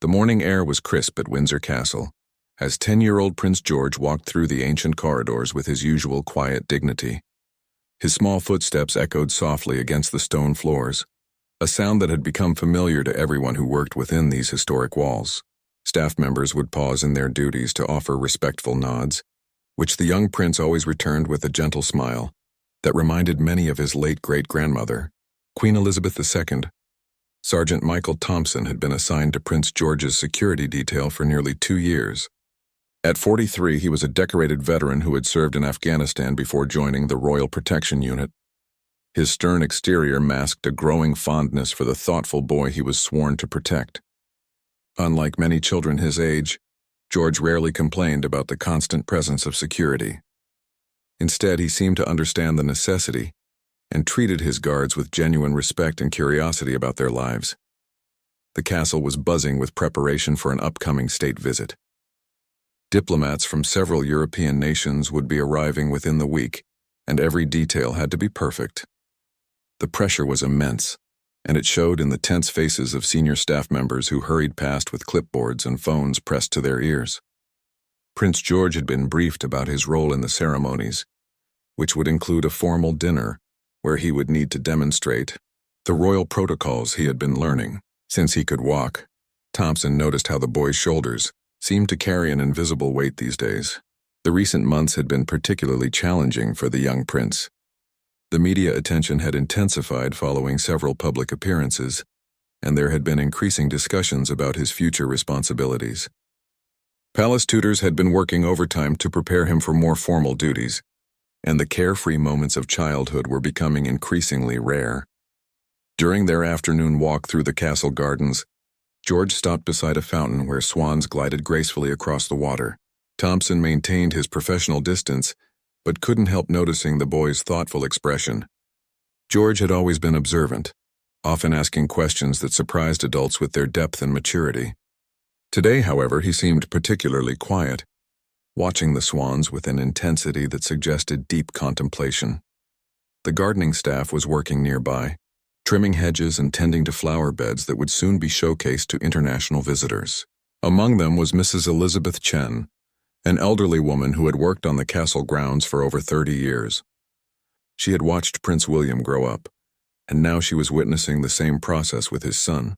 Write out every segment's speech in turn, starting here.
The morning air was crisp at Windsor Castle, as 10-year-old Prince George walked through the ancient corridors with his usual quiet dignity. His small footsteps echoed softly against the stone floors, a sound that had become familiar to everyone who worked within these historic walls. Staff members would pause in their duties to offer respectful nods, which the young prince always returned with a gentle smile that reminded many of his late great-grandmother, Queen Elizabeth II. Sergeant Michael Thompson had been assigned to Prince George's security detail for nearly 2 years. At 43, he was a decorated veteran who had served in Afghanistan before joining the Royal Protection Unit. His stern exterior masked a growing fondness for the thoughtful boy he was sworn to protect. Unlike many children his age, George rarely complained about the constant presence of security. Instead, he seemed to understand the necessity and treated his guards with genuine respect and curiosity about their lives. The castle was buzzing with preparation for an upcoming state visit. Diplomats from several European nations would be arriving within the week, and every detail had to be perfect. The pressure was immense, and it showed in the tense faces of senior staff members who hurried past with clipboards and phones pressed to their ears. Prince George had been briefed about his role in the ceremonies, which would include a formal dinner where he would need to demonstrate the royal protocols he had been learning. Since he could walk, Thompson noticed how the boy's shoulders seemed to carry an invisible weight these days. The recent months had been particularly challenging for the young prince. The media attention had intensified following several public appearances, and there had been increasing discussions about his future responsibilities. Palace tutors had been working overtime to prepare him for more formal duties, and the carefree moments of childhood were becoming increasingly rare. During their afternoon walk through the castle gardens, George stopped beside a fountain where swans glided gracefully across the water. Thompson maintained his professional distance, but couldn't help noticing the boy's thoughtful expression. George had always been observant, often asking questions that surprised adults with their depth and maturity. Today, however, he seemed particularly quiet, watching the swans with an intensity that suggested deep contemplation. The gardening staff was working nearby, trimming hedges and tending to flower beds that would soon be showcased to international visitors. Among them was Mrs. Elizabeth Chen, an elderly woman who had worked on the castle grounds for over 30 years. She had watched Prince William grow up, and now she was witnessing the same process with his son.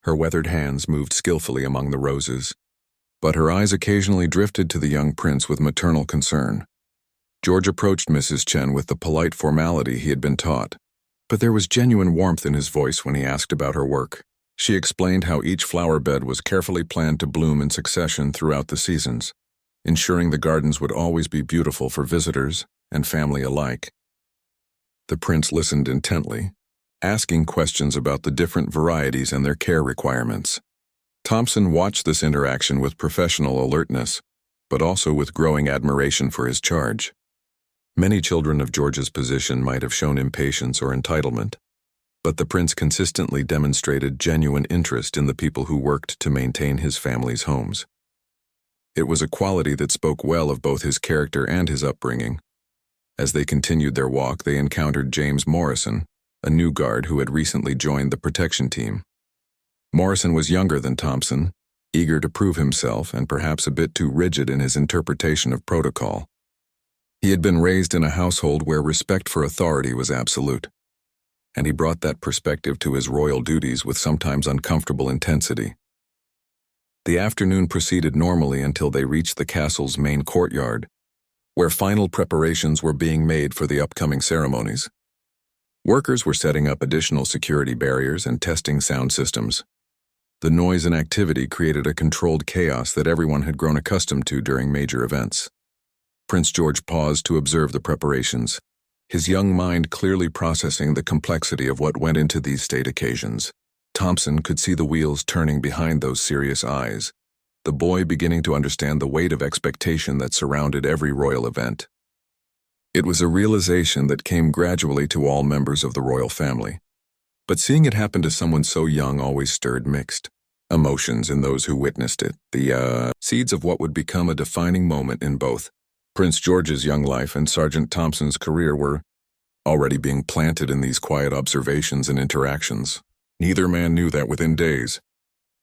Her weathered hands moved skillfully among the roses, but her eyes occasionally drifted to the young prince with maternal concern. George approached Mrs. Chen with the polite formality he had been taught, but there was genuine warmth in his voice when he asked about her work. She explained how each flower bed was carefully planned to bloom in succession throughout the seasons, ensuring the gardens would always be beautiful for visitors and family alike. The prince listened intently, asking questions about the different varieties and their care requirements. Thompson watched this interaction with professional alertness, but also with growing admiration for his charge. Many children of George's position might have shown impatience or entitlement, but the prince consistently demonstrated genuine interest in the people who worked to maintain his family's homes. It was a quality that spoke well of both his character and his upbringing. As they continued their walk, they encountered James Morrison, a new guard who had recently joined the protection team. Morrison was younger than Thompson, eager to prove himself and perhaps a bit too rigid in his interpretation of protocol. He had been raised in a household where respect for authority was absolute, and he brought that perspective to his royal duties with sometimes uncomfortable intensity. The afternoon proceeded normally until they reached the castle's main courtyard, where final preparations were being made for the upcoming ceremonies. Workers were setting up additional security barriers and testing sound systems. The noise and activity created a controlled chaos that everyone had grown accustomed to during major events. Prince George paused to observe the preparations, his young mind clearly processing the complexity of what went into these state occasions. Thompson could see the wheels turning behind those serious eyes, the boy beginning to understand the weight of expectation that surrounded every royal event. It was a realization that came gradually to all members of the royal family, but seeing it happen to someone so young always stirred mixed emotions in those who witnessed it, the seeds of what would become a defining moment in both Prince George's young life and Sergeant Thompson's career were already being planted in these quiet observations and interactions. Neither man knew that within days,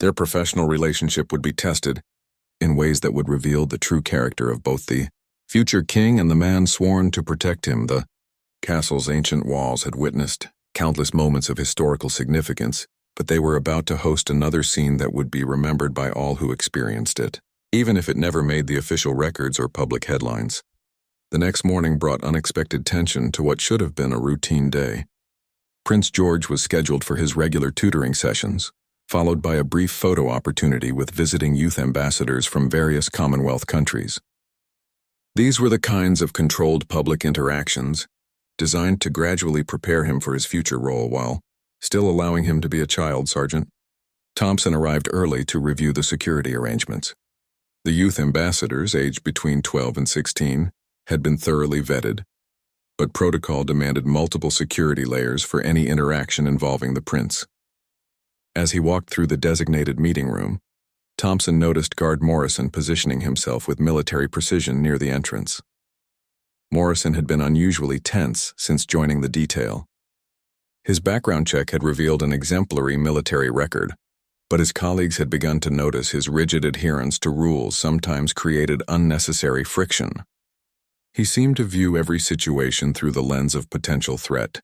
Their professional relationship would be tested in ways that would reveal the true character of both the future king and the man sworn to protect him. The castle's ancient walls had witnessed countless moments of historical significance, but they were about to host another scene that would be remembered by all who experienced it, even if it never made the official records or public headlines. The next morning brought unexpected tension to what should have been a routine day. Prince George was scheduled for his regular tutoring sessions, followed by a brief photo opportunity with visiting youth ambassadors from various Commonwealth countries. These were the kinds of controlled public interactions designed to gradually prepare him for his future role while still allowing him to be a child sergeant. Thompson arrived early to review the security arrangements. The youth ambassadors, aged between 12 and 16, had been thoroughly vetted, but protocol demanded multiple security layers for any interaction involving the prince. As he walked through the designated meeting room, Thompson noticed Guard Morrison positioning himself with military precision near the entrance. Morrison had been unusually tense since joining the detail. His background check had revealed an exemplary military record, but his colleagues had begun to notice his rigid adherence to rules sometimes created unnecessary friction. He seemed to view every situation through the lens of potential threat,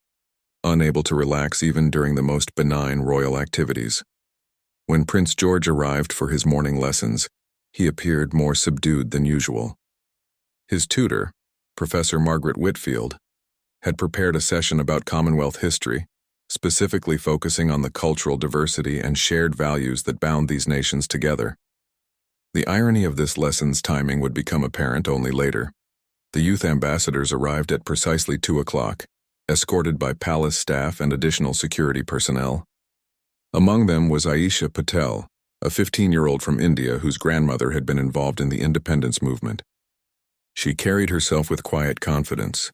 unable to relax even during the most benign royal activities. When Prince George arrived for his morning lessons, he appeared more subdued than usual. His tutor, Professor Margaret Whitfield, had prepared a session about Commonwealth history, specifically focusing on the cultural diversity and shared values that bound these nations together. The irony of this lesson's timing would become apparent only later. The youth ambassadors arrived at precisely 2 o'clock, escorted by palace staff and additional security personnel. Among them was Aisha Patel, a 15-year-old from India whose grandmother had been involved in the independence movement. She carried herself with quiet confidence,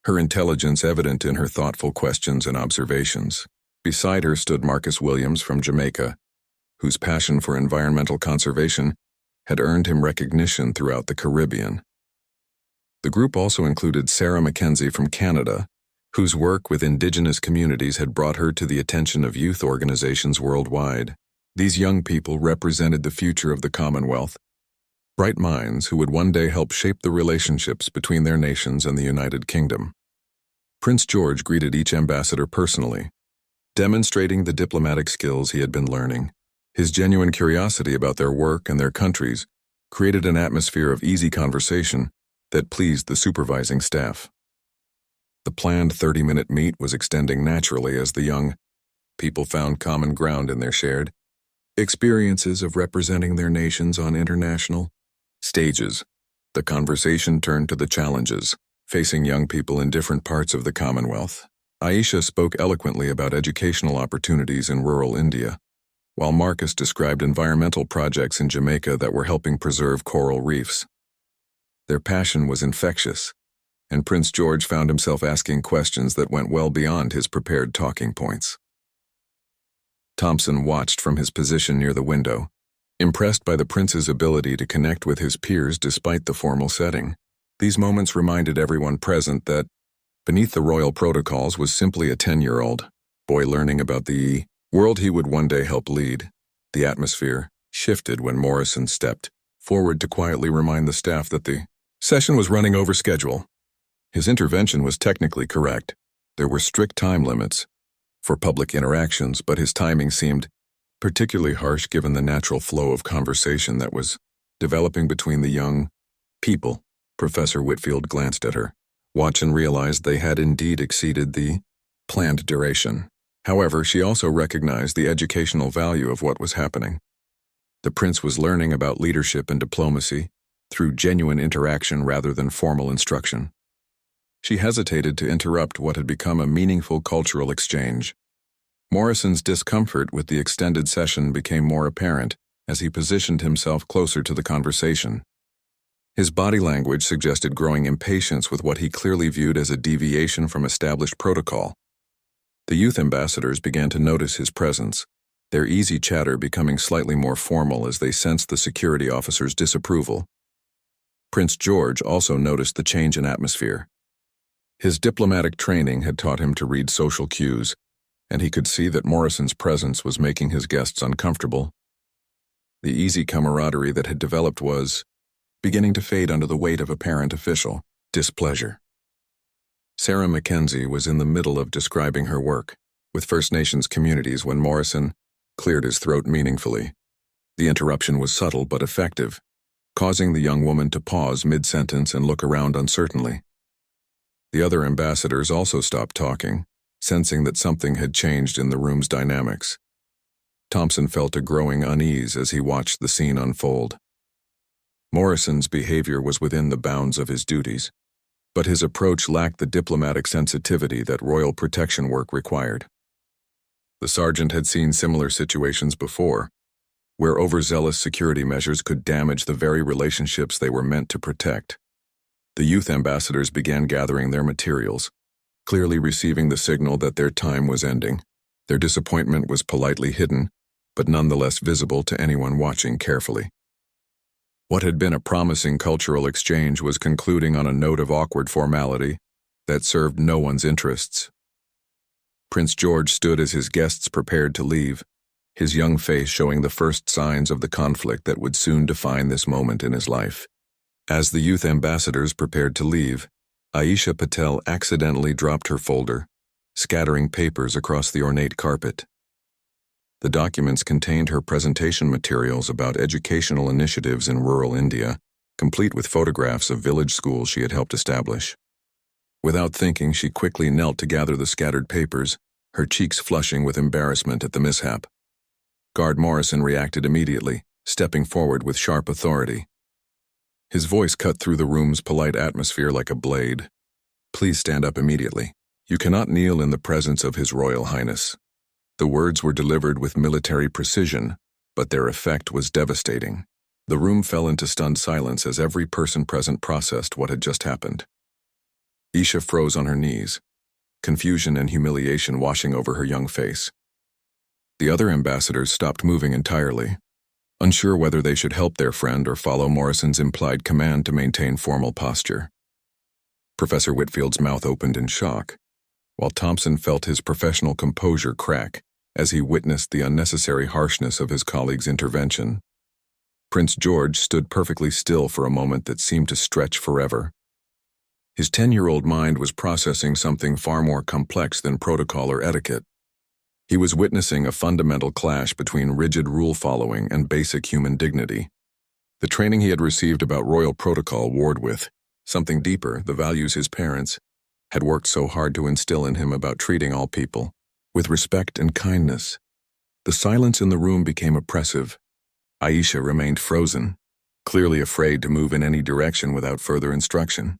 her intelligence evident in her thoughtful questions and observations. Beside her stood Marcus Williams from Jamaica, whose passion for environmental conservation had earned him recognition throughout the Caribbean. The group also included Sarah Mackenzie from Canada, whose work with indigenous communities had brought her to the attention of youth organizations worldwide. These young people represented the future of the Commonwealth, bright minds who would one day help shape the relationships between their nations and the United Kingdom. Prince George greeted each ambassador personally, demonstrating the diplomatic skills he had been learning. His genuine curiosity about their work and their countries created an atmosphere of easy conversation that pleased the supervising staff. The planned 30-minute meet was extending naturally as the young people found common ground in their shared experiences of representing their nations on international stages. The conversation turned to the challenges facing young people in different parts of the Commonwealth. Aisha spoke eloquently about educational opportunities in rural India, while Marcus described environmental projects in Jamaica that were helping preserve coral reefs. Their passion was infectious, and Prince George found himself asking questions that went well beyond his prepared talking points. Thompson watched from his position near the window, impressed by the prince's ability to connect with his peers despite the formal setting. These moments reminded everyone present that, beneath the royal protocols, was simply a 10-year-old boy learning about the world he would one day help lead. The atmosphere shifted when Morrison stepped forward to quietly remind the staff that the session was running over schedule. His intervention was technically correct. There were strict time limits for public interactions, but his timing seemed particularly harsh given the natural flow of conversation that was developing between the young people. Professor Whitfield glanced at her watch and realized they had indeed exceeded the planned duration. However, she also recognized the educational value of what was happening. The prince was learning about leadership and diplomacy through genuine interaction rather than formal instruction. She hesitated to interrupt what had become a meaningful cultural exchange. Morrison's discomfort with the extended session became more apparent as he positioned himself closer to the conversation. His body language suggested growing impatience with what he clearly viewed as a deviation from established protocol. The youth ambassadors began to notice his presence, their easy chatter becoming slightly more formal as they sensed the security officer's disapproval. Prince George also noticed the change in atmosphere. His diplomatic training had taught him to read social cues, and he could see that Morrison's presence was making his guests uncomfortable, The easy camaraderie that had developed was beginning to fade under the weight of apparent official displeasure. Sarah Mackenzie was in the middle of describing her work with First Nations communities when Morrison cleared his throat meaningfully. The interruption was subtle but effective, causing the young woman to pause mid-sentence and look around uncertainly. The other ambassadors also stopped talking, sensing that something had changed in the room's dynamics. Thompson felt a growing unease as he watched the scene unfold. Morrison's behavior was within the bounds of his duties, but his approach lacked the diplomatic sensitivity that royal protection work required. The sergeant had seen similar situations before, where overzealous security measures could damage the very relationships they were meant to protect. The youth ambassadors began gathering their materials, clearly receiving the signal that their time was ending. Their disappointment was politely hidden, but nonetheless visible to anyone watching carefully. What had been a promising cultural exchange was concluding on a note of awkward formality that served no one's interests. Prince George stood as his guests prepared to leave, his young face showing the first signs of the conflict that would soon define this moment in his life. As the youth ambassadors prepared to leave, Aisha Patel accidentally dropped her folder, scattering papers across the ornate carpet. The documents contained her presentation materials about educational initiatives in rural India, complete with photographs of village schools she had helped establish. Without thinking, she quickly knelt to gather the scattered papers, her cheeks flushing with embarrassment at the mishap. Guard Morrison reacted immediately, stepping forward with sharp authority. His voice cut through the room's polite atmosphere like a blade. "Please stand up immediately. You cannot kneel in the presence of His Royal Highness." The words were delivered with military precision, but their effect was devastating. The room fell into stunned silence as every person present processed what had just happened. Isha froze on her knees, confusion and humiliation washing over her young face. The other ambassadors stopped moving entirely, unsure whether they should help their friend or follow Morrison's implied command to maintain formal posture. Professor Whitfield's mouth opened in shock, while Thompson felt his professional composure crack as he witnessed the unnecessary harshness of his colleague's intervention. Prince George stood perfectly still for a moment that seemed to stretch forever. His 10-year-old mind was processing something far more complex than protocol or etiquette. He was witnessing a fundamental clash between rigid rule-following and basic human dignity. The training he had received about royal protocol warred with something deeper, the values his parents had worked so hard to instill in him about treating all people with respect and kindness. The silence in the room became oppressive. Aisha remained frozen, clearly afraid to move in any direction without further instruction.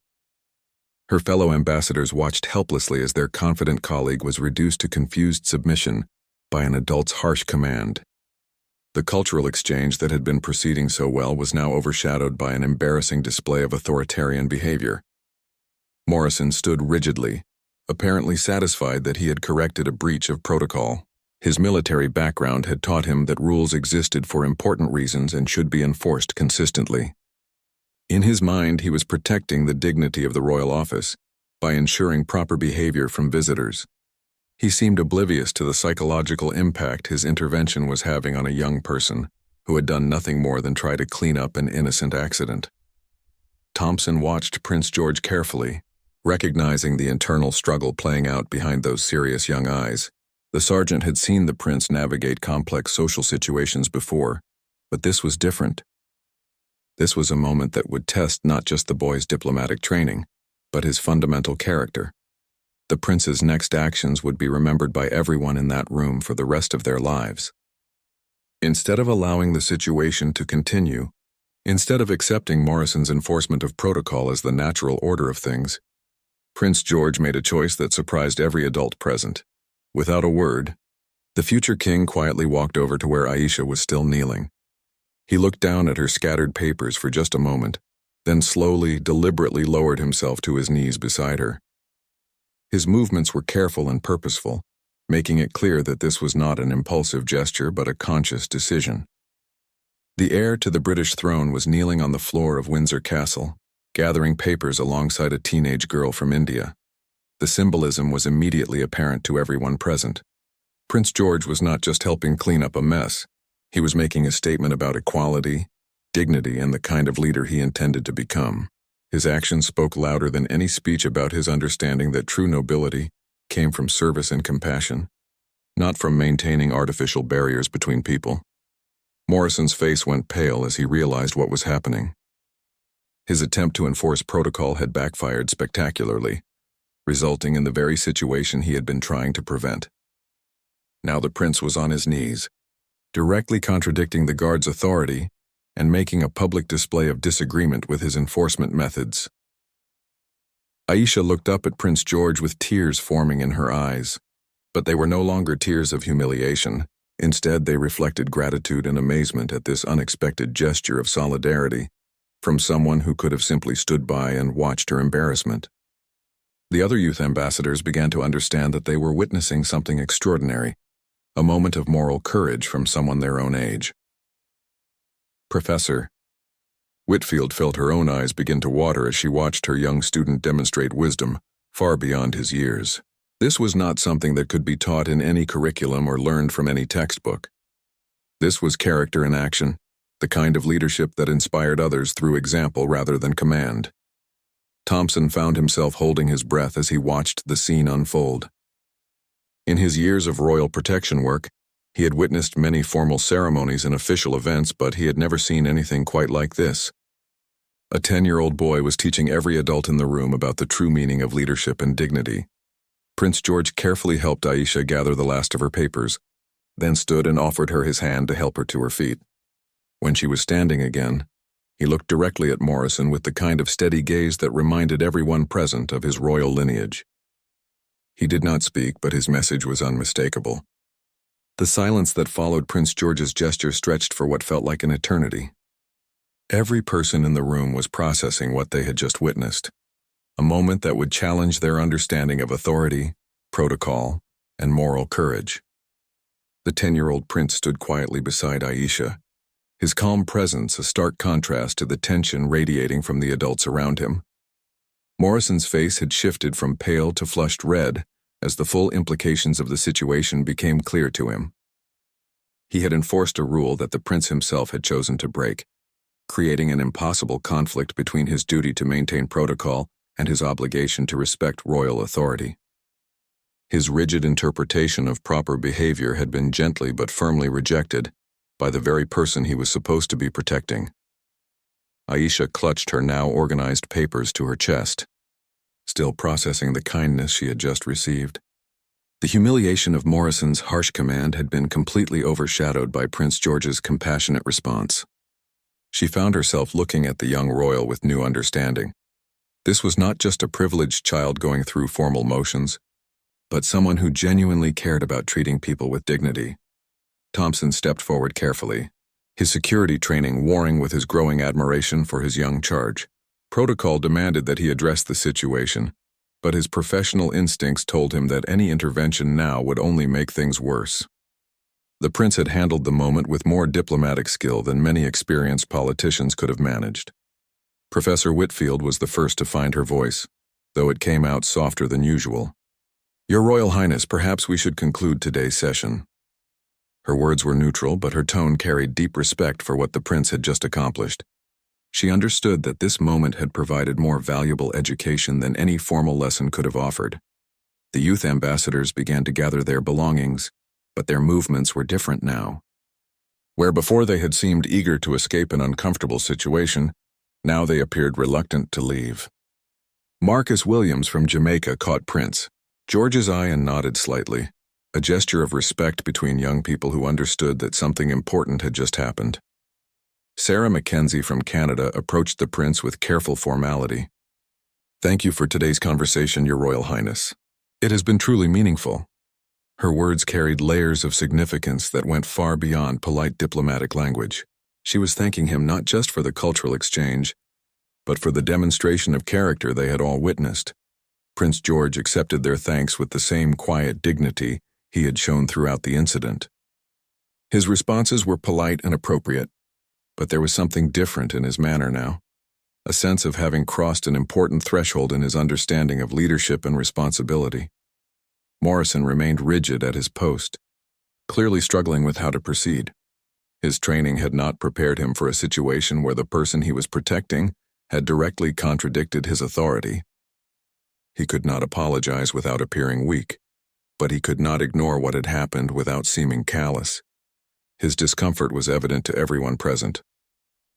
Her fellow ambassadors watched helplessly as their confident colleague was reduced to confused submission by an adult's harsh command. The cultural exchange that had been proceeding so well was now overshadowed by an embarrassing display of authoritarian behavior. Morrison stood rigidly, apparently satisfied that he had corrected a breach of protocol. His military background had taught him that rules existed for important reasons and should be enforced consistently. In his mind, he was protecting the dignity of the royal office by ensuring proper behavior from visitors. He seemed oblivious to the psychological impact his intervention was having on a young person who had done nothing more than try to clean up an innocent accident. Thompson watched Prince George carefully, recognizing the internal struggle playing out behind those serious young eyes. The sergeant had seen the prince navigate complex social situations before, but this was different. This was a moment that would test not just the boy's diplomatic training, but his fundamental character. The prince's next actions would be remembered by everyone in that room for the rest of their lives. Instead of allowing the situation to continue, instead of accepting Morrison's enforcement of protocol as the natural order of things, Prince George made a choice that surprised every adult present. Without a word, the future king quietly walked over to where Aisha was still kneeling. He looked down at her scattered papers for just a moment, then slowly, deliberately lowered himself to his knees beside her. His movements were careful and purposeful, making it clear that this was not an impulsive gesture but a conscious decision. The heir to the British throne was kneeling on the floor of Windsor Castle, gathering papers alongside a teenage girl from India. The symbolism was immediately apparent to everyone present. Prince George was not just helping clean up a mess, He was making a statement about equality, dignity, and the kind of leader he intended to become. His actions spoke louder than any speech about his understanding that true nobility came from service and compassion, not from maintaining artificial barriers between people. Morrison's face went pale as he realized what was happening. His attempt to enforce protocol had backfired spectacularly, resulting in the very situation he had been trying to prevent. Now the prince was on his knees, directly contradicting the guard's authority and making a public display of disagreement with his enforcement methods. Aisha looked up at Prince George with tears forming in her eyes, but they were no longer tears of humiliation. Instead, they reflected gratitude and amazement at this unexpected gesture of solidarity from someone who could have simply stood by and watched her embarrassment. The other youth ambassadors began to understand that they were witnessing something extraordinary, a moment of moral courage from someone their own age. Professor. Whitfield felt her own eyes begin to water as she watched her young student demonstrate wisdom far beyond his years. This was not something that could be taught in any curriculum or learned from any textbook. This was character in action, the kind of leadership that inspired others through example rather than command. Thompson found himself holding his breath as he watched the scene unfold. In his years of royal protection work, he had witnessed many formal ceremonies and official events, but he had never seen anything quite like this. A 10-year-old boy was teaching every adult in the room about the true meaning of leadership and dignity. Prince George carefully helped Aisha gather the last of her papers, then stood and offered her his hand to help her to her feet. When she was standing again, he looked directly at Morrison with the kind of steady gaze that reminded everyone present of his royal lineage. He did not speak, but his message was unmistakable. The silence that followed Prince George's gesture stretched for what felt like an eternity. Every person in the room was processing what they had just witnessed, a moment that would challenge their understanding of authority, protocol, and moral courage. The 10-year-old prince stood quietly beside Aisha, his calm presence a stark contrast to the tension radiating from the adults around him. Morrison's face had shifted from pale to flushed red as the full implications of the situation became clear to him. He had enforced a rule that the prince himself had chosen to break, creating an impossible conflict between his duty to maintain protocol and his obligation to respect royal authority. His rigid interpretation of proper behavior had been gently but firmly rejected by the very person he was supposed to be protecting. Aisha clutched her now organized papers to her chest, still processing the kindness she had just received. The humiliation of Morrison's harsh command had been completely overshadowed by Prince George's compassionate response. She found herself looking at the young royal with new understanding. This was not just a privileged child going through formal motions, but someone who genuinely cared about treating people with dignity. Thompson stepped forward carefully, his security training warring with his growing admiration for his young charge. Protocol demanded that he address the situation, but his professional instincts told him that any intervention now would only make things worse. The prince had handled the moment with more diplomatic skill than many experienced politicians could have managed. Professor Whitfield was the first to find her voice, though it came out softer than usual. "Your Royal Highness, perhaps we should conclude today's session." Her words were neutral, but her tone carried deep respect for what the prince had just accomplished. She understood that this moment had provided more valuable education than any formal lesson could have offered. The youth ambassadors began to gather their belongings, but their movements were different now. Where before they had seemed eager to escape an uncomfortable situation, now they appeared reluctant to leave. Marcus Williams from Jamaica caught Prince George's eye and nodded slightly, a gesture of respect between young people who understood that something important had just happened. Sarah Mackenzie from Canada approached the prince with careful formality. "Thank you for today's conversation, Your Royal Highness. It has been truly meaningful." Her words carried layers of significance that went far beyond polite diplomatic language. She was thanking him not just for the cultural exchange, but for the demonstration of character they had all witnessed. Prince George accepted their thanks with the same quiet dignity he had shown throughout the incident. His responses were polite and appropriate, but there was something different in his manner now, a sense of having crossed an important threshold in his understanding of leadership and responsibility. Morrison remained rigid at his post, clearly struggling with how to proceed. His training had not prepared him for a situation where the person he was protecting had directly contradicted his authority. He could not apologize without appearing weak, but he could not ignore what had happened without seeming callous. His discomfort was evident to everyone present.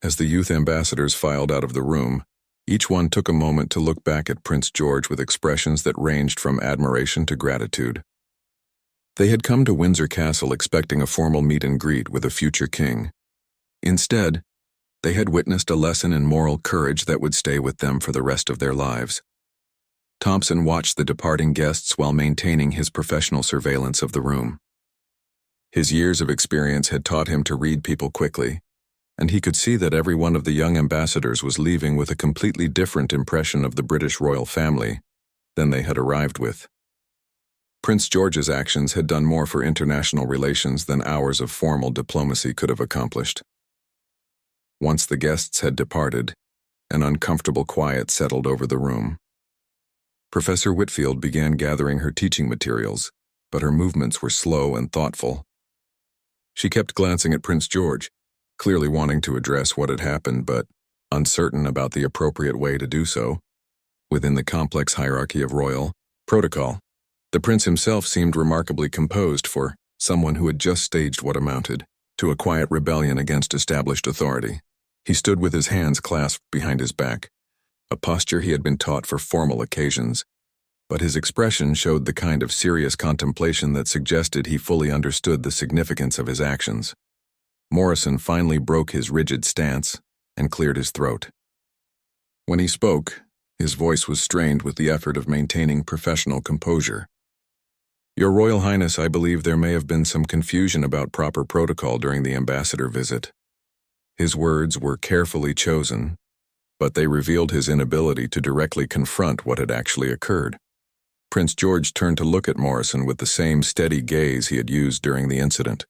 As the youth ambassadors filed out of the room, each one took a moment to look back at Prince George with expressions that ranged from admiration to gratitude. They had come to Windsor Castle expecting a formal meet and greet with a future king. Instead, they had witnessed a lesson in moral courage that would stay with them for the rest of their lives. Thompson watched the departing guests while maintaining his professional surveillance of the room. His years of experience had taught him to read people quickly, and he could see that every one of the young ambassadors was leaving with a completely different impression of the British royal family than they had arrived with. Prince George's actions had done more for international relations than hours of formal diplomacy could have accomplished. Once the guests had departed, an uncomfortable quiet settled over the room. Professor Whitfield began gathering her teaching materials, but her movements were slow and thoughtful. She kept glancing at Prince George, clearly wanting to address what had happened, but uncertain about the appropriate way to do so. Within the complex hierarchy of royal protocol, the prince himself seemed remarkably composed for someone who had just staged what amounted to a quiet rebellion against established authority. He stood with his hands clasped behind his back, a posture he had been taught for formal occasions, but his expression showed the kind of serious contemplation that suggested he fully understood the significance of his actions. Morrison finally broke his rigid stance and cleared his throat. When he spoke, his voice was strained with the effort of maintaining professional composure. "Your Royal Highness, I believe there may have been some confusion about proper protocol during the ambassador visit." His words were carefully chosen, but they revealed his inability to directly confront what had actually occurred. Prince George turned to look at Morrison with the same steady gaze he had used during the incident.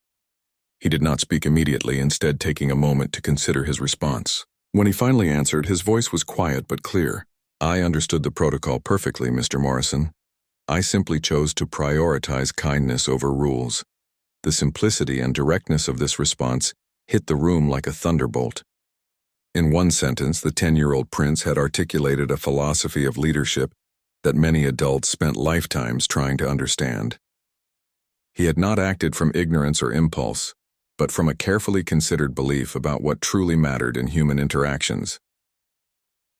He did not speak immediately, instead taking a moment to consider his response. When he finally answered, his voice was quiet but clear. "I understood the protocol perfectly, Mr. Morrison. I simply chose to prioritize kindness over rules." The simplicity and directness of this response hit the room like a thunderbolt. In one sentence, the 10-year-old prince had articulated a philosophy of leadership that many adults spent lifetimes trying to understand. He had not acted from ignorance or impulse, but from a carefully considered belief about what truly mattered in human interactions.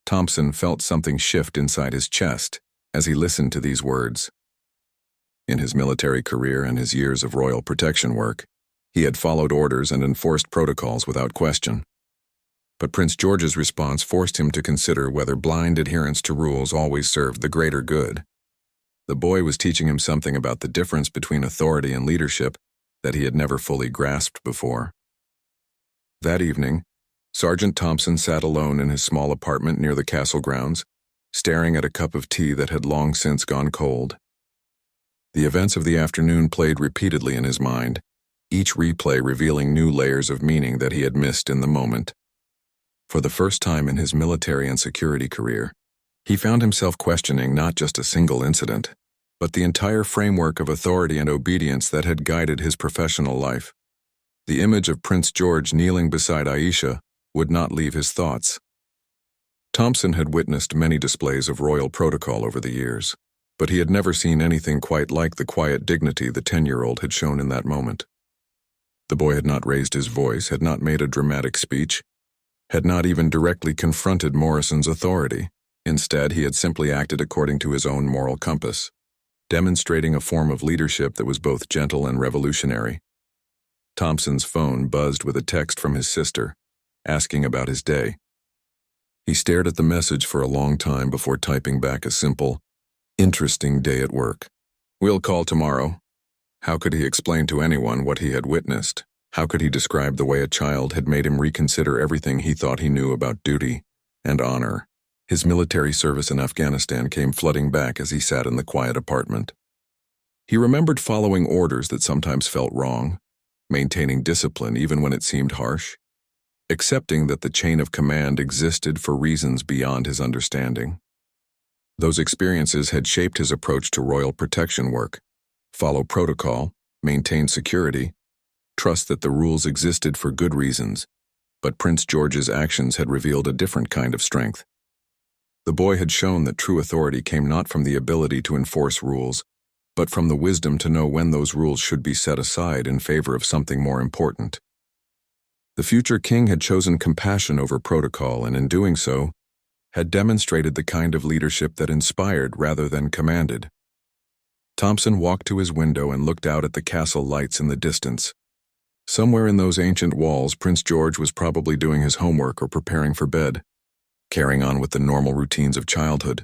Thompson felt something shift inside his chest as he listened to these words. In his military career and his years of royal protection work, he had followed orders and enforced protocols without question. But Prince George's response forced him to consider whether blind adherence to rules always served the greater good. The boy was teaching him something about the difference between authority and leadership that he had never fully grasped before. That evening, Sergeant Thompson sat alone in his small apartment near the castle grounds, staring at a cup of tea that had long since gone cold. The events of the afternoon played repeatedly in his mind, each replay revealing new layers of meaning that he had missed in the moment. For the first time in his military and security career, he found himself questioning not just a single incident, but the entire framework of authority and obedience that had guided his professional life. The image of Prince George kneeling beside Aisha would not leave his thoughts. Thompson had witnessed many displays of royal protocol over the years, but he had never seen anything quite like the quiet dignity the 10-year-old had shown in that moment. The boy had not raised his voice, had not made a dramatic speech, had not even directly confronted Morrison's authority. Instead, he had simply acted according to his own moral compass, demonstrating a form of leadership that was both gentle and revolutionary. Thompson's phone buzzed with a text from his sister, asking about his day. He stared at the message for a long time before typing back a simple, "Interesting day at work. We'll call tomorrow." How could he explain to anyone what he had witnessed? How could he describe the way a child had made him reconsider everything he thought he knew about duty and honor? His military service in Afghanistan came flooding back as he sat in the quiet apartment. He remembered following orders that sometimes felt wrong, maintaining discipline even when it seemed harsh, accepting that the chain of command existed for reasons beyond his understanding. Those experiences had shaped his approach to royal protection work: follow protocol, maintain security, trust that the rules existed for good reasons, but Prince George's actions had revealed a different kind of strength. The boy had shown that true authority came not from the ability to enforce rules, but from the wisdom to know when those rules should be set aside in favor of something more important. The future king had chosen compassion over protocol, and in doing so, had demonstrated the kind of leadership that inspired rather than commanded. Thompson walked to his window and looked out at the castle lights in the distance. Somewhere in those ancient walls, Prince George was probably doing his homework or preparing for bed, carrying on with the normal routines of childhood.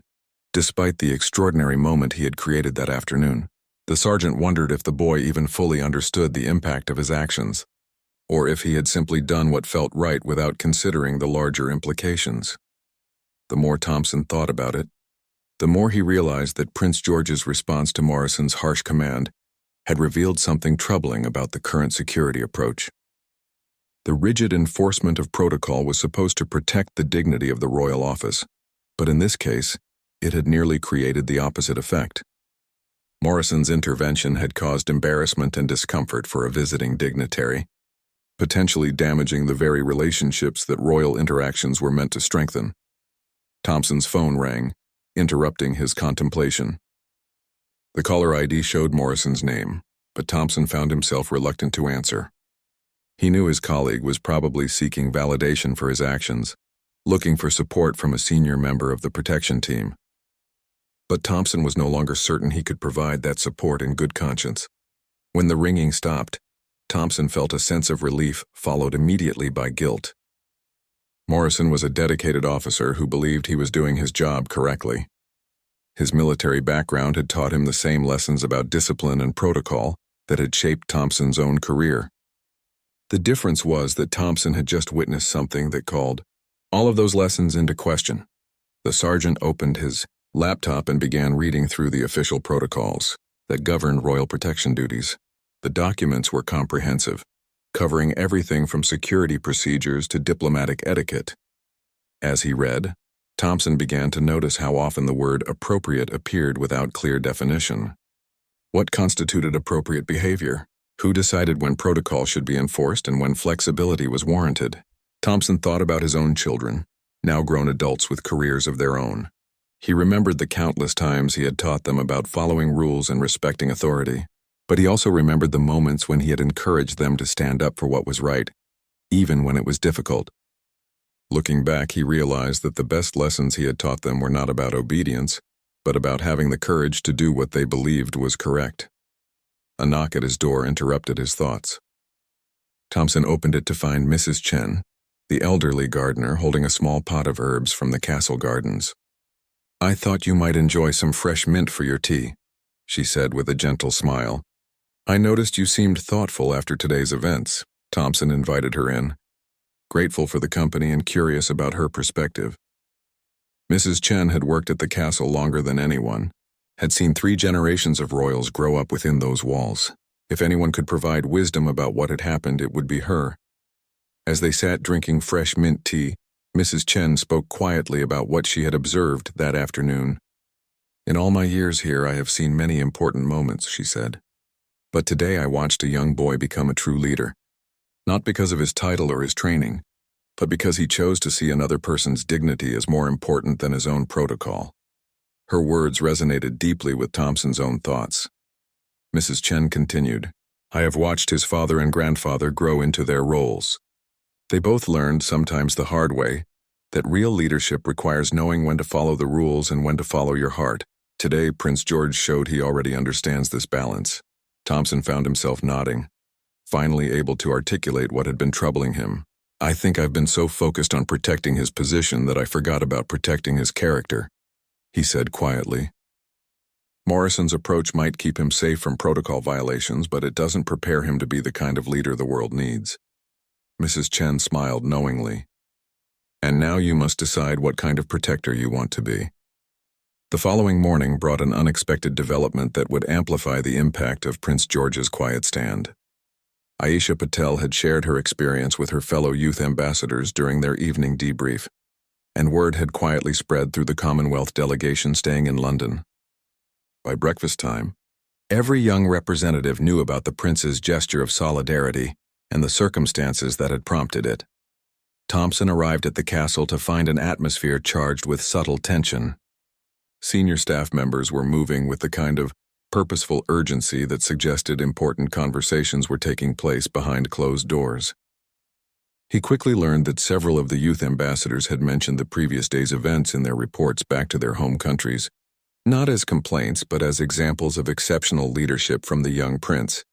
Despite the extraordinary moment he had created that afternoon, the sergeant wondered if the boy even fully understood the impact of his actions, or if he had simply done what felt right without considering the larger implications. The more Thompson thought about it, the more he realized that Prince George's response to Morrison's harsh command had revealed something troubling about the current security approach. The rigid enforcement of protocol was supposed to protect the dignity of the royal office, but in this case, it had nearly created the opposite effect. Morrison's intervention had caused embarrassment and discomfort for a visiting dignitary, potentially damaging the very relationships that royal interactions were meant to strengthen. Thompson's phone rang, interrupting his contemplation. The caller ID showed Morrison's name, but Thompson found himself reluctant to answer. He knew his colleague was probably seeking validation for his actions, looking for support from a senior member of the protection team. But Thompson was no longer certain he could provide that support in good conscience. When the ringing stopped, Thompson felt a sense of relief followed immediately by guilt. Morrison was a dedicated officer who believed he was doing his job correctly. His military background had taught him the same lessons about discipline and protocol that had shaped Thompson's own career. The difference was that Thompson had just witnessed something that called all of those lessons into question. The sergeant opened his laptop and began reading through the official protocols that governed royal protection duties. The documents were comprehensive, covering everything from security procedures to diplomatic etiquette. As he read, Thompson began to notice how often the word appropriate appeared without clear definition. What constituted appropriate behavior? Who decided when protocol should be enforced and when flexibility was warranted? Thompson thought about his own children, now grown adults with careers of their own. He remembered the countless times he had taught them about following rules and respecting authority, but he also remembered the moments when he had encouraged them to stand up for what was right, even when it was difficult. Looking back, he realized that the best lessons he had taught them were not about obedience, but about having the courage to do what they believed was correct. A knock at his door interrupted his thoughts. Thompson opened it to find Mrs. Chen, the elderly gardener, holding a small pot of herbs from the castle gardens. "I thought you might enjoy some fresh mint for your tea," she said with a gentle smile. "I noticed you seemed thoughtful after today's events." Thompson invited her in, grateful for the company and curious about her perspective. Mrs. Chen had worked at the castle longer than anyone, had seen 3 generations of royals grow up within those walls. If anyone could provide wisdom about what had happened, it would be her. As they sat drinking fresh mint tea, Mrs. Chen spoke quietly about what she had observed that afternoon. "In all my years here, I have seen many important moments," she said. "But today I watched a young boy become a true leader, not because of his title or his training, but because he chose to see another person's dignity as more important than his own protocol." Her words resonated deeply with Thompson's own thoughts. Mrs. Chen continued, "I have watched his father and grandfather grow into their roles. They both learned, sometimes the hard way, that real leadership requires knowing when to follow the rules and when to follow your heart. Today, Prince George showed he already understands this balance." Thompson found himself nodding, finally able to articulate what had been troubling him. "I think I've been so focused on protecting his position that I forgot about protecting his character," he said quietly. Morrison's approach might keep him safe from protocol violations, but it doesn't prepare him to be the kind of leader the world needs. Mrs. Chen smiled knowingly. "And now you must decide what kind of protector you want to be." The following morning brought an unexpected development that would amplify the impact of Prince George's quiet stand. Aisha Patel had shared her experience with her fellow youth ambassadors during their evening debrief, and word had quietly spread through the Commonwealth delegation staying in London. By breakfast time, every young representative knew about the prince's gesture of solidarity and the circumstances that had prompted it. Thompson arrived at the castle to find an atmosphere charged with subtle tension. Senior staff members were moving with the kind of purposeful urgency that suggested important conversations were taking place behind closed doors. He quickly learned that several of the youth ambassadors had mentioned the previous day's events in their reports back to their home countries, not as complaints but as examples of exceptional leadership from the young prince.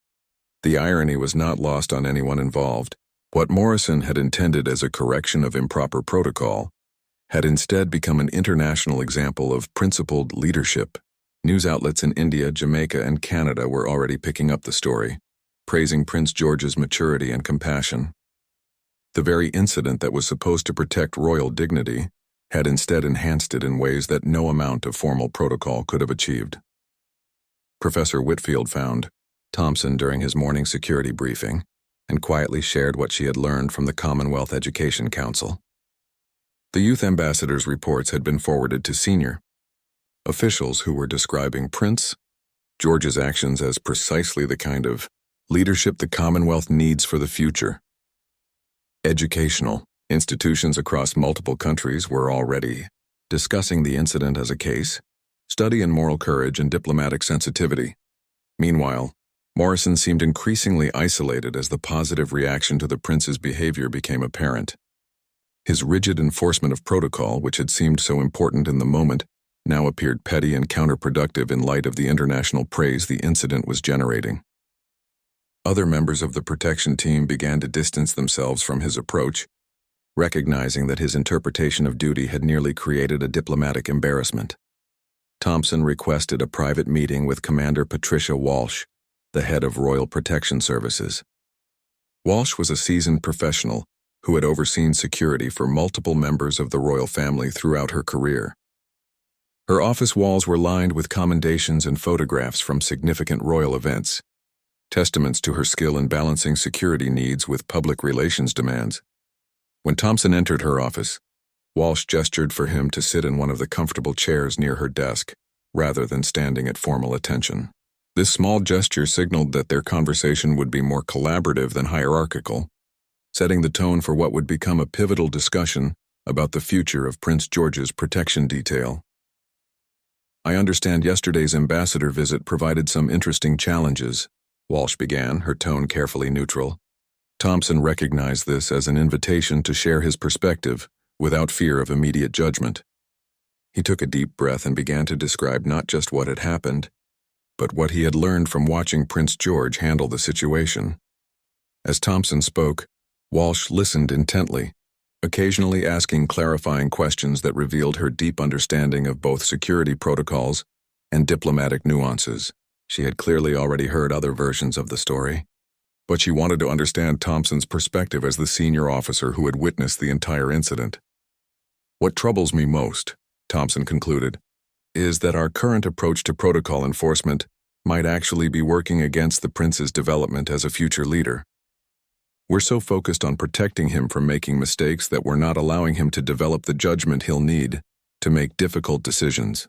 The irony was not lost on anyone involved. What Morrison had intended as a correction of improper protocol had instead become an international example of principled leadership. News outlets in India, Jamaica, and Canada were already picking up the story, praising Prince George's maturity and compassion. The very incident that was supposed to protect royal dignity had instead enhanced it in ways that no amount of formal protocol could have achieved. Professor Whitfield found Thompson during his morning security briefing and quietly shared what she had learned from the Commonwealth Education Council. The youth ambassadors' reports had been forwarded to senior officials who were describing Prince George's actions as precisely the kind of leadership the Commonwealth needs for the future. Educational institutions across multiple countries were already discussing the incident as a case study in moral courage and diplomatic sensitivity. Meanwhile, Morrison seemed increasingly isolated as the positive reaction to the prince's behavior became apparent. His rigid enforcement of protocol, which had seemed so important in the moment, now appeared petty and counterproductive in light of the international praise the incident was generating. Other members of the protection team began to distance themselves from his approach, recognizing that his interpretation of duty had nearly created a diplomatic embarrassment. Thompson requested a private meeting with Commander Patricia Walsh, the head of Royal Protection Services. Walsh was a seasoned professional who had overseen security for multiple members of the royal family throughout her career. Her office walls were lined with commendations and photographs from significant royal events, testaments to her skill in balancing security needs with public relations demands. When Thompson entered her office, Walsh gestured for him to sit in one of the comfortable chairs near her desk, rather than standing at formal attention. This small gesture signaled that their conversation would be more collaborative than hierarchical, setting the tone for what would become a pivotal discussion about the future of Prince George's protection detail. "I understand yesterday's ambassador visit provided some interesting challenges," Walsh began, her tone carefully neutral. Thompson recognized this as an invitation to share his perspective without fear of immediate judgment. He took a deep breath and began to describe not just what had happened, but what he had learned from watching Prince George handle the situation. As Thompson spoke, Walsh listened intently, occasionally asking clarifying questions that revealed her deep understanding of both security protocols and diplomatic nuances. She had clearly already heard other versions of the story, but she wanted to understand Thompson's perspective as the senior officer who had witnessed the entire incident. "What troubles me most," Thompson concluded, "is that our current approach to protocol enforcement might actually be working against the prince's development as a future leader. We're so focused on protecting him from making mistakes that we're not allowing him to develop the judgment he'll need to make difficult decisions."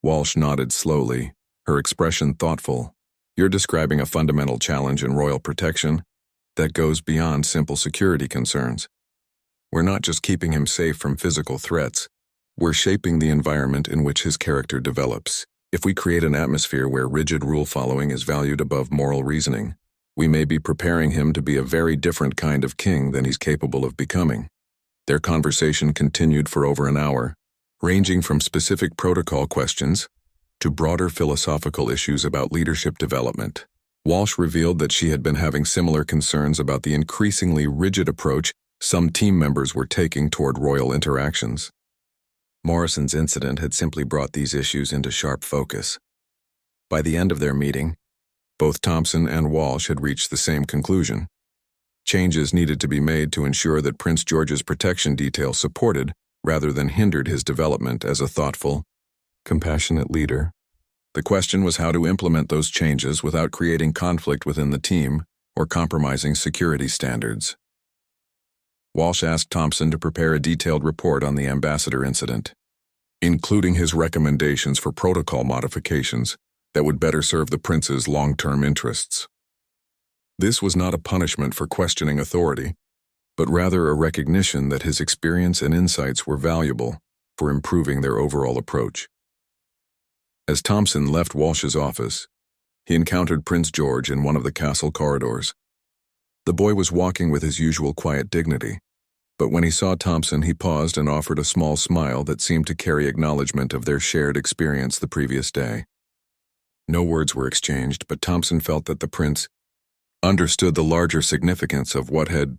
Walsh nodded slowly, her expression thoughtful. "You're describing a fundamental challenge in royal protection that goes beyond simple security concerns. We're not just keeping him safe from physical threats, we're shaping the environment in which his character develops. If we create an atmosphere where rigid rule-following is valued above moral reasoning, we may be preparing him to be a very different kind of king than he's capable of becoming." Their conversation continued for over an hour, ranging from specific protocol questions to broader philosophical issues about leadership development. Walsh revealed that she had been having similar concerns about the increasingly rigid approach some team members were taking toward royal interactions. Morrison's incident had simply brought these issues into sharp focus. By the end of their meeting, both Thompson and Walsh had reached the same conclusion. Changes needed to be made to ensure that Prince George's protection detail supported rather than hindered his development as a thoughtful, compassionate leader. The question was how to implement those changes without creating conflict within the team or compromising security standards. Walsh asked Thompson to prepare a detailed report on the ambassador incident, including his recommendations for protocol modifications that would better serve the prince's long-term interests. This was not a punishment for questioning authority, but rather a recognition that his experience and insights were valuable for improving their overall approach. As Thompson left Walsh's office, he encountered Prince George in one of the castle corridors. The boy was walking with his usual quiet dignity, but when he saw Thompson, he paused and offered a small smile that seemed to carry acknowledgement of their shared experience the previous day. No words were exchanged, but Thompson felt that the prince understood the larger significance of what had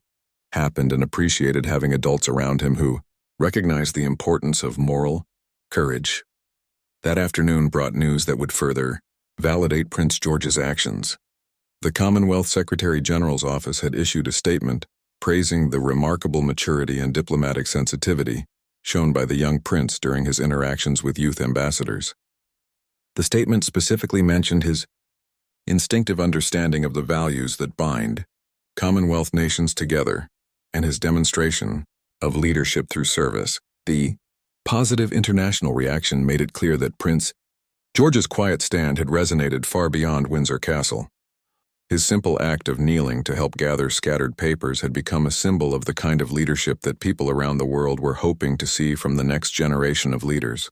happened and appreciated having adults around him who recognized the importance of moral courage. That afternoon brought news that would further validate Prince George's actions. The Commonwealth Secretary General's office had issued a statement praising the remarkable maturity and diplomatic sensitivity shown by the young prince during his interactions with youth ambassadors. The statement specifically mentioned his instinctive understanding of the values that bind Commonwealth nations together and his demonstration of leadership through service. The positive international reaction made it clear that Prince George's quiet stand had resonated far beyond Windsor Castle. His simple act of kneeling to help gather scattered papers had become a symbol of the kind of leadership that people around the world were hoping to see from the next generation of leaders.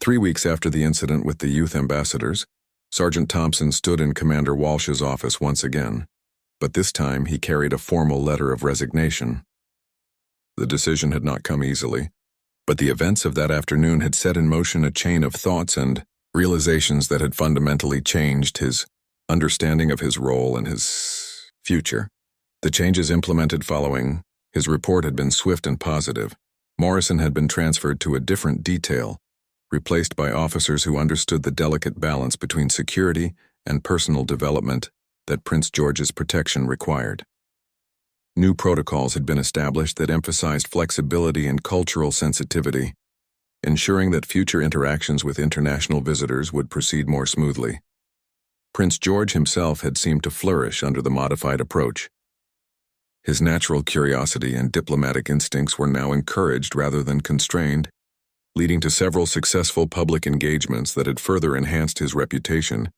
3 weeks after the incident with the youth ambassadors, Sergeant Thompson stood in Commander Walsh's office once again, but this time he carried a formal letter of resignation. The decision had not come easily, but the events of that afternoon had set in motion a chain of thoughts and realizations that had fundamentally changed his understanding of his role and his future. The changes implemented following his report had been swift and positive. Morrison had been transferred to a different detail, replaced by officers who understood the delicate balance between security and personal development that Prince George's protection required. New protocols had been established that emphasized flexibility and cultural sensitivity, ensuring that future interactions with international visitors would proceed more smoothly. Prince George himself had seemed to flourish under the modified approach. His natural curiosity and diplomatic instincts were now encouraged rather than constrained, leading to several successful public engagements that had further enhanced his reputation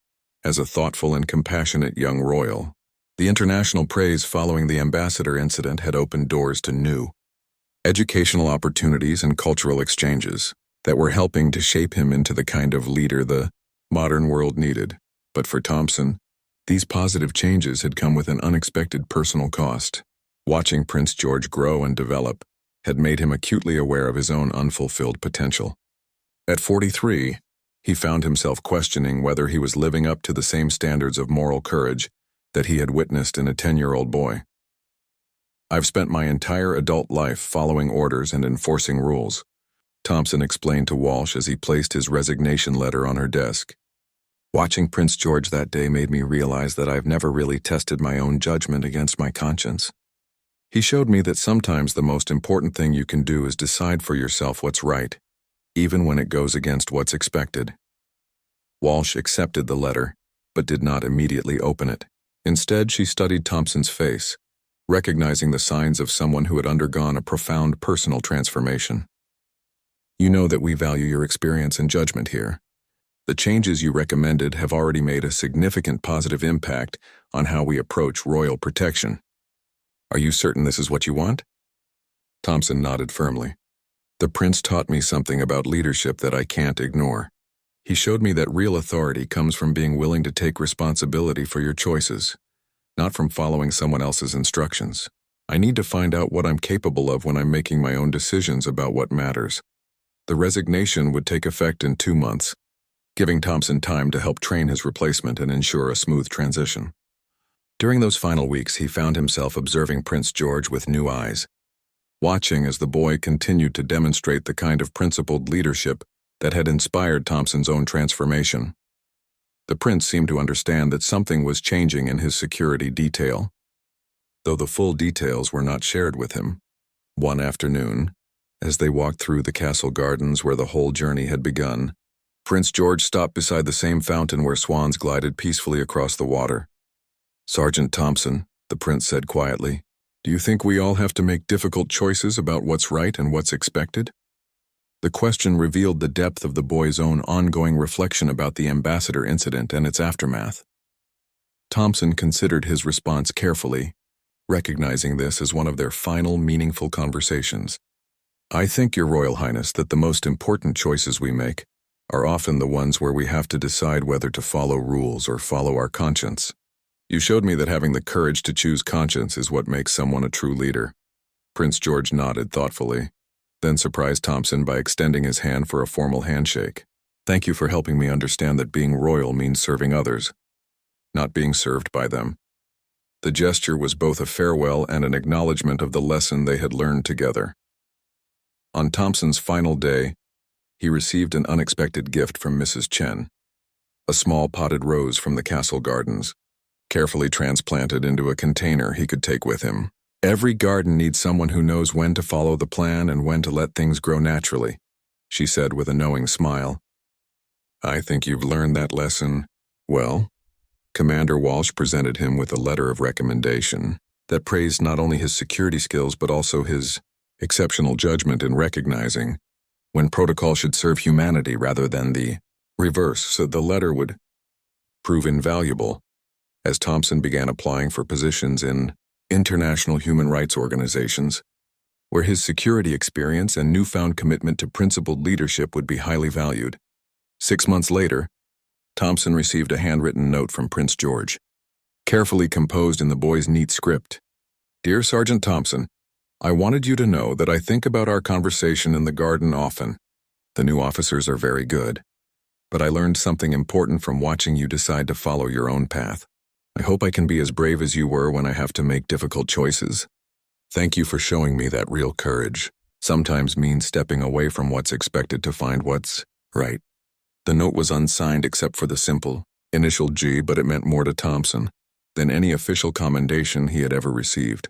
as a thoughtful and compassionate young royal. The international praise following the ambassador incident had opened doors to new educational opportunities and cultural exchanges that were helping to shape him into the kind of leader the modern world needed. But for Thompson, these positive changes had come with an unexpected personal cost. Watching Prince George grow and develop had made him acutely aware of his own unfulfilled potential. At 43, he found himself questioning whether he was living up to the same standards of moral courage that he had witnessed in a 10-year-old boy. "I've spent my entire adult life following orders and enforcing rules," Thompson explained to Walsh as he placed his resignation letter on her desk. "Watching Prince George that day made me realize that I've never really tested my own judgment against my conscience. He showed me that sometimes the most important thing you can do is decide for yourself what's right, even when it goes against what's expected." Walsh accepted the letter, but did not immediately open it. Instead, she studied Thompson's face, recognizing the signs of someone who had undergone a profound personal transformation. "You know that we value your experience and judgment here. The changes you recommended have already made a significant positive impact on how we approach royal protection. Are you certain this is what you want?" Thompson nodded firmly. "The prince taught me something about leadership that I can't ignore. He showed me that real authority comes from being willing to take responsibility for your choices, not from following someone else's instructions. I need to find out what I'm capable of when I'm making my own decisions about what matters." The resignation would take effect in 2 months, giving Thompson time to help train his replacement and ensure a smooth transition. During those final weeks, he found himself observing Prince George with new eyes, watching as the boy continued to demonstrate the kind of principled leadership that had inspired Thompson's own transformation. The prince seemed to understand that something was changing in his security detail, though the full details were not shared with him. One afternoon, as they walked through the castle gardens where the whole journey had begun, Prince George stopped beside the same fountain where swans glided peacefully across the water. "Sergeant Thompson," the prince said quietly, "do you think we all have to make difficult choices about what's right and what's expected?" The question revealed the depth of the boy's own ongoing reflection about the ambassador incident and its aftermath. Thompson considered his response carefully, recognizing this as one of their final meaningful conversations. I think, Your Royal Highness, that the most important choices we make are often the ones where we have to decide whether to follow rules or follow our conscience. You showed me that having the courage to choose conscience is what makes someone a true leader. Prince George nodded thoughtfully, then surprised Thompson by extending his hand for a formal handshake. Thank you for helping me understand that being royal means serving others, not being served by them. The gesture was both a farewell and an acknowledgement of the lesson they had learned together. On Thompson's final day, he received an unexpected gift from Mrs. Chen, a small potted rose from the castle gardens, carefully transplanted into a container he could take with him. Every garden needs someone who knows when to follow the plan and when to let things grow naturally, she said with a knowing smile. I think you've learned that lesson well. Commander Walsh presented him with a letter of recommendation that praised not only his security skills but also his exceptional judgment in recognizing when protocol should serve humanity rather than the reverse, so the letter would prove invaluable as Thompson began applying for positions in international human rights organizations, where his security experience and newfound commitment to principled leadership would be highly valued. 6 months later, Thompson received a handwritten note from Prince George, carefully composed in the boy's neat script. Dear Sergeant Thompson, I wanted you to know that I think about our conversation in the garden often. The new officers are very good, but I learned something important from watching you decide to follow your own path. I hope I can be as brave as you were when I have to make difficult choices. Thank you for showing me that real courage sometimes means stepping away from what's expected to find what's right. The note was unsigned except for the simple initial G, but it meant more to Thompson than any official commendation he had ever received.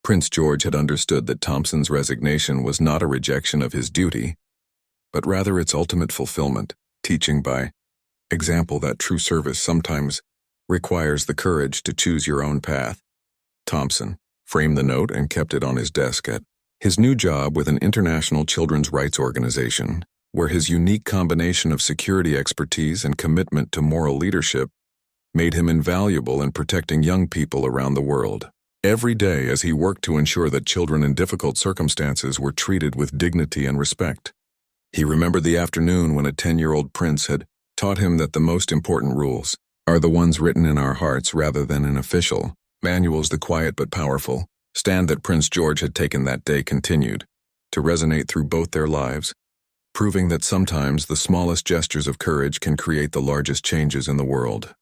Prince George had understood that Thompson's resignation was not a rejection of his duty, but rather its ultimate fulfillment, teaching by example that true service sometimes requires the courage to choose your own path. Thompson framed the note and kept it on his desk at his new job with an international children's rights organization, where his unique combination of security expertise and commitment to moral leadership made him invaluable in protecting young people around the world. Every day as he worked to ensure that children in difficult circumstances were treated with dignity and respect. He remembered the afternoon when a 10-year-old prince had taught him that the most important rules are the ones written in our hearts rather than in official manuals. The quiet but powerful stand that Prince George had taken that day continued to resonate through both their lives, proving that sometimes the smallest gestures of courage can create the largest changes in the world.